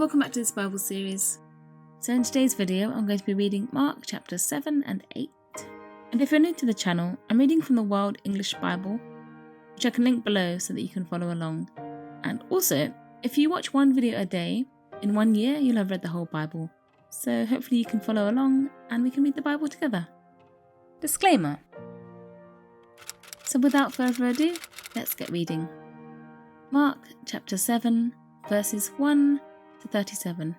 welcome back to this Bible series. So in today's video, I'm going to be reading Mark chapters 7 and 8. And if you're new to the channel, I'm reading from the World English Bible, which I can link below so that you can follow along. And also, if you watch one video a day, in 1 year you'll have read the whole Bible. So hopefully you can follow along and we can read the Bible together. Disclaimer. So without further ado, let's get reading. Mark chapter 7, verses 1 to 37.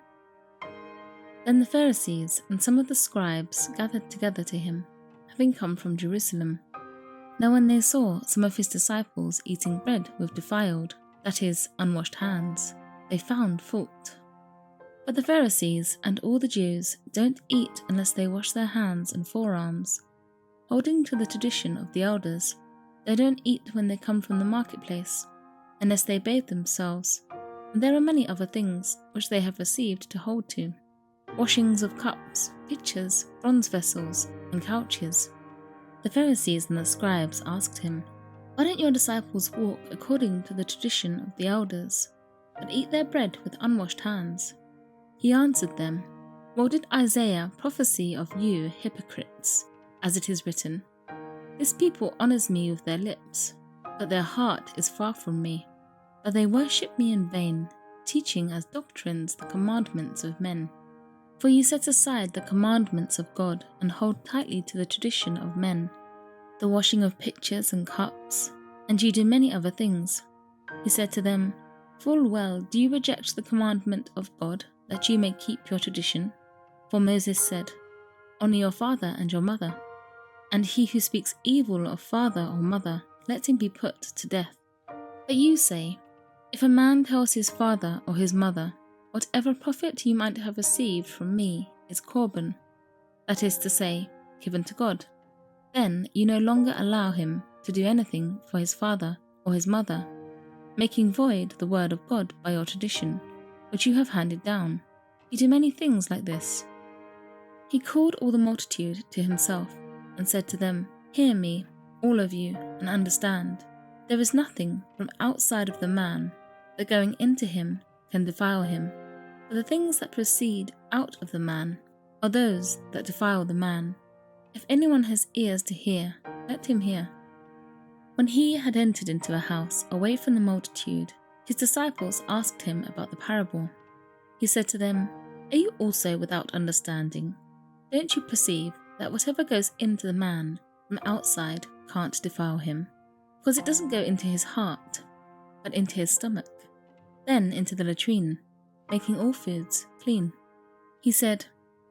Then the Pharisees and some of the scribes gathered together to him, having come from Jerusalem. Now when they saw some of his disciples eating bread with defiled, that is, unwashed hands, they found fault. But the Pharisees and all the Jews don't eat unless they wash their hands and forearms. Holding to the tradition of the elders, they don't eat when they come from the marketplace, unless they bathe themselves. And there are many other things which they have received to hold to: washings of cups, pitchers, bronze vessels, and couches. The Pharisees and the scribes asked him, "Why don't your disciples walk according to the tradition of the elders, but eat their bread with unwashed hands?" He answered them, "Well did Isaiah prophesy of you hypocrites, as it is written, 'This people honours me with their lips, but their heart is far from me. But they worship me in vain, teaching as doctrines the commandments of men. For you set aside the commandments of God and hold tightly to the tradition of men, the washing of pitchers and cups, and you do many other things." He said to them, "Full well do you reject the commandment of God, that you may keep your tradition. For Moses said, 'Honour your father and your mother,' and he who speaks evil of father or mother, let him be put to death. But you say, 'If a man tells his father or his mother, whatever profit you might have received from me is Korban,' that is to say, given to God, then you no longer allow him to do anything for his father or his mother, making void the word of God by your tradition, which you have handed down. You do many things like this." He called all the multitude to himself and said to them, "Hear me, all of you, and understand. There is nothing from outside of the man that going into him can defile him, but the things that proceed out of the man are those that defile the man. If anyone has ears to hear, let him hear." When he had entered into a house away from the multitude, his disciples asked him about the parable. He said to them, "Are you also without understanding? Don't you perceive that whatever goes into the man from outside can't defile him? Because it doesn't go into his heart, but into his stomach, then into the latrine, making all foods clean." He said,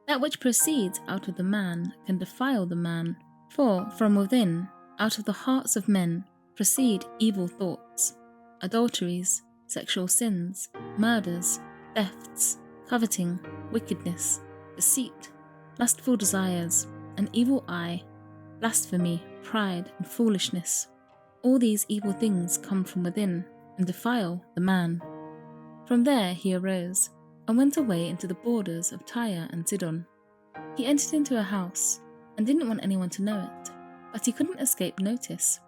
"That which proceeds out of the man can defile the man, for from within, out of the hearts of men, proceed evil thoughts, adulteries, sexual sins, murders, thefts, coveting, wickedness, deceit, lustful desires, an evil eye, blasphemy, pride, and foolishness. All these evil things come from within and defile the man." From there he arose and went away into the borders of Tyre and Sidon. He entered into a house and didn't want anyone to know it, but he couldn't escape notice,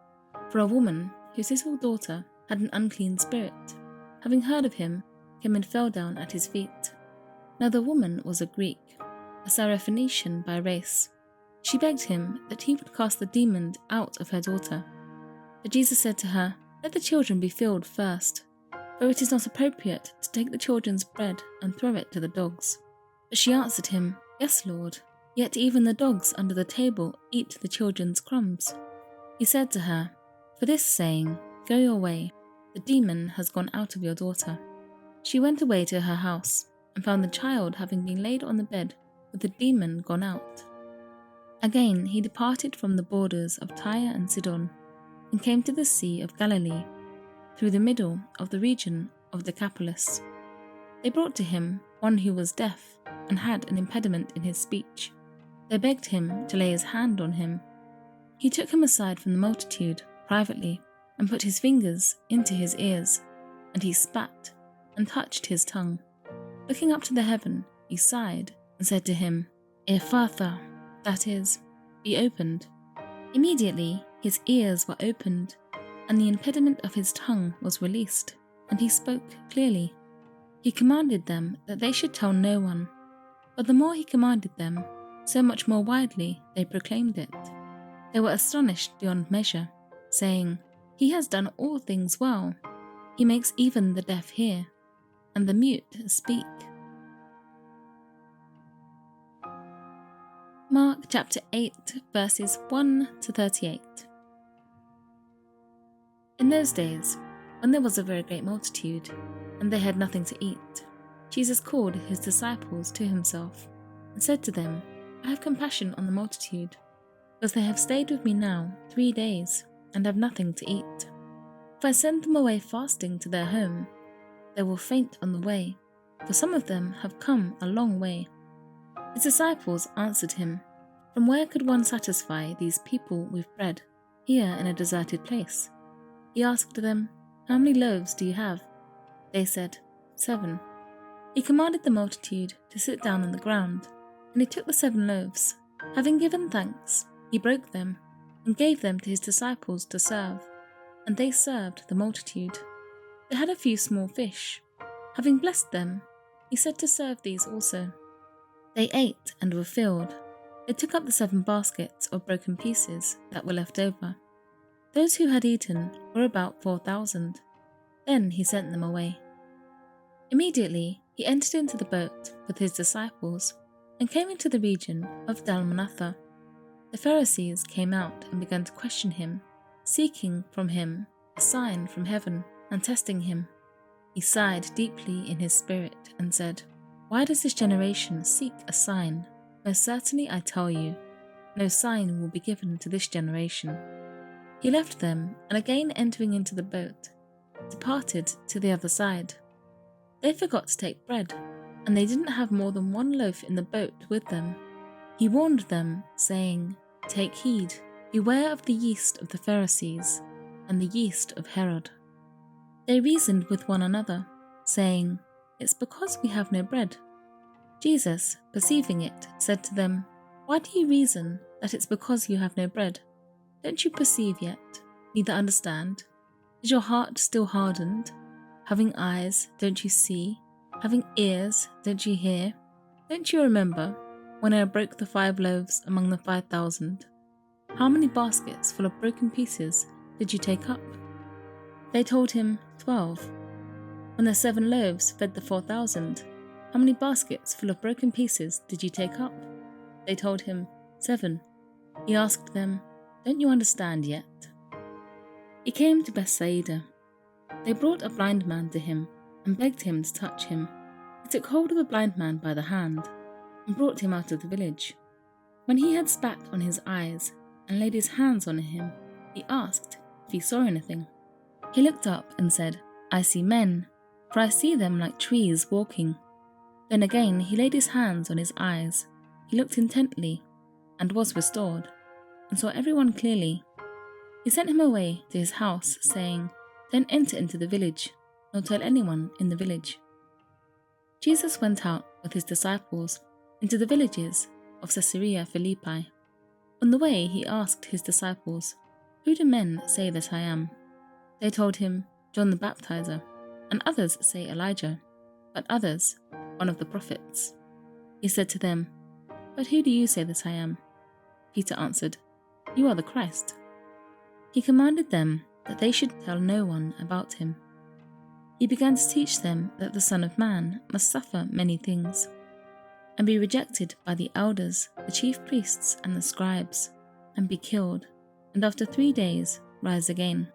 for a woman whose little daughter had an unclean spirit, having heard of him, came and fell down at his feet. Now the woman was a Greek, a Syrophoenician by race. She begged him that he would cast the demon out of her daughter. But Jesus said to her, "Let the children be filled first, for it is not appropriate to take the children's bread and throw it to the dogs." But she answered him, "Yes, Lord, yet even the dogs under the table eat the children's crumbs." He said to her, "For this saying, go your way, the demon has gone out of your daughter." She went away to her house and found the child having been laid on the bed with the demon gone out. Again he departed from the borders of Tyre and Sidon, and came to the Sea of Galilee, through the middle of the region of Decapolis. They brought to him one who was deaf and had an impediment in his speech. They begged him to lay his hand on him. He took him aside from the multitude privately and put his fingers into his ears, and he spat and touched his tongue. Looking up to the heaven, he sighed and said to him, "Ephphatha," that is, be opened. Immediately his ears were opened, and the impediment of his tongue was released, and he spoke clearly. He commanded them that they should tell no one, but the more he commanded them, so much more widely they proclaimed it. They were astonished beyond measure, saying, "He has done all things well. He makes even the deaf hear, and the mute speak." Mark chapter 8, verses 1 to 38. In those days, when there was a very great multitude, and they had nothing to eat, Jesus called his disciples to himself, and said to them, "I have compassion on the multitude, because they have stayed with me now 3 days, and have nothing to eat. If I send them away fasting to their home, they will faint on the way, for some of them have come a long way." His disciples answered him, "From where could one satisfy these people with bread, here in a deserted place?" He asked them, "How many loaves do you have?" They said, 7. He commanded the multitude to sit down on the ground, and he took the 7 loaves. Having given thanks, he broke them, and gave them to his disciples to serve, and they served the multitude. They had a few small fish. Having blessed them, he said to serve these also. They ate and were filled. They took up the 7 baskets of broken pieces that were left over. Those who had eaten were about 4,000. Then he sent them away. Immediately he entered into the boat with his disciples and came into the region of Dalmanutha. The Pharisees came out and began to question him, seeking from him a sign from heaven and testing him. He sighed deeply in his spirit and said, "Why does this generation seek a sign? Most certainly I tell you, no sign will be given to this generation." He left them, and again entering into the boat, departed to the other side. They forgot to take bread, and they didn't have more than 1 loaf in the boat with them. He warned them, saying, "Take heed, beware of the yeast of the Pharisees, and the yeast of Herod." They reasoned with one another, saying, "It's because we have no bread." Jesus, perceiving it, said to them, "Why do you reason that it's because you have no bread? Don't you perceive yet, neither understand? Is your heart still hardened? Having eyes, don't you see? Having ears, don't you hear? Don't you remember when I broke the 5 loaves among the 5,000? How many baskets full of broken pieces did you take up?" They told him, 12. When the 7 loaves fed the 4,000, how many baskets full of broken pieces did you take up? They told him, 7. He asked them, "Don't you understand yet?" He came to Bethsaida. They brought a blind man to him and begged him to touch him. He took hold of the blind man by the hand and brought him out of the village. When he had spat on his eyes and laid his hands on him, he asked if he saw anything. He looked up and said, "I see men, for I see them like trees walking." Then again he laid his hands on his eyes. He looked intently and was restored, and saw everyone clearly. He sent him away to his house, saying, "Don't enter into the village, nor tell anyone in the village." Jesus went out with his disciples into the villages of Caesarea Philippi. On the way he asked his disciples, "Who do men say that I am?" They told him, "John the Baptizer, and others say Elijah, but others, one of the prophets." He said to them, "But who do you say that I am?" Peter answered, "You are the Christ." He commanded them that they should tell no one about him. He began to teach them that the Son of Man must suffer many things, and be rejected by the elders, the chief priests, and the scribes, and be killed, and after 3 days rise again.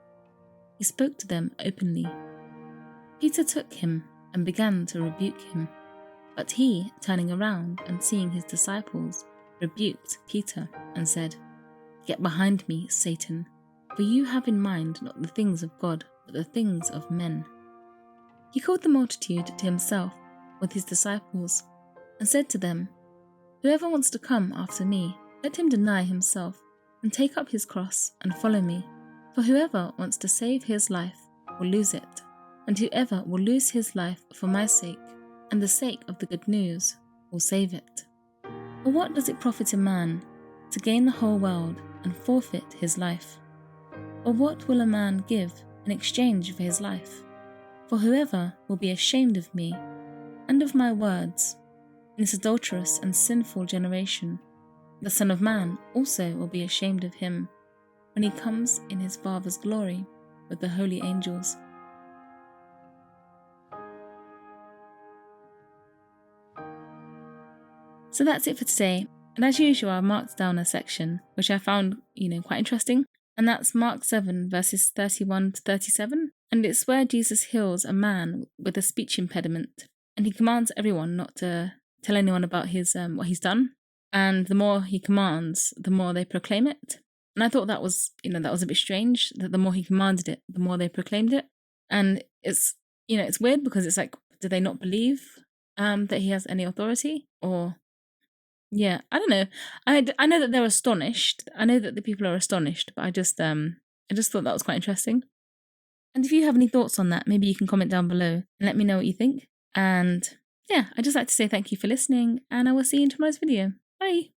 He spoke to them openly. Peter took him and began to rebuke him, but he, turning around and seeing his disciples, rebuked Peter and said, "Get behind me, Satan, for you have in mind not the things of God, but the things of men." He called the multitude to himself with his disciples and said to them, "Whoever wants to come after me, let him deny himself and take up his cross and follow me. For whoever wants to save his life will lose it, and whoever will lose his life for my sake and the sake of the good news will save it. For what does it profit a man to gain the whole world and forfeit his life? Or what will a man give in exchange for his life? For whoever will be ashamed of me and of my words, in this adulterous and sinful generation, the Son of Man also will be ashamed of him when he comes in his Father's glory with the holy angels." So that's it for today. And as usual, I marked down a section which I found, quite interesting. And that's Mark 7, verses 31 to 37. And it's where Jesus heals a man with a speech impediment. And he commands everyone not to tell anyone about his what he's done. And the more he commands, the more they proclaim it. And I thought that was, that was a bit strange, that the more he commanded it, the more they proclaimed it. And it's, it's weird because it's like, do they not believe that he has any authority? Or, yeah, I don't know. I know that they're astonished. I know that the people are astonished, but I just thought that was quite interesting. And if you have any thoughts on that, maybe you can comment down below and let me know what you think. And yeah, I'd just like to say thank you for listening, and I will see you in tomorrow's video. Bye!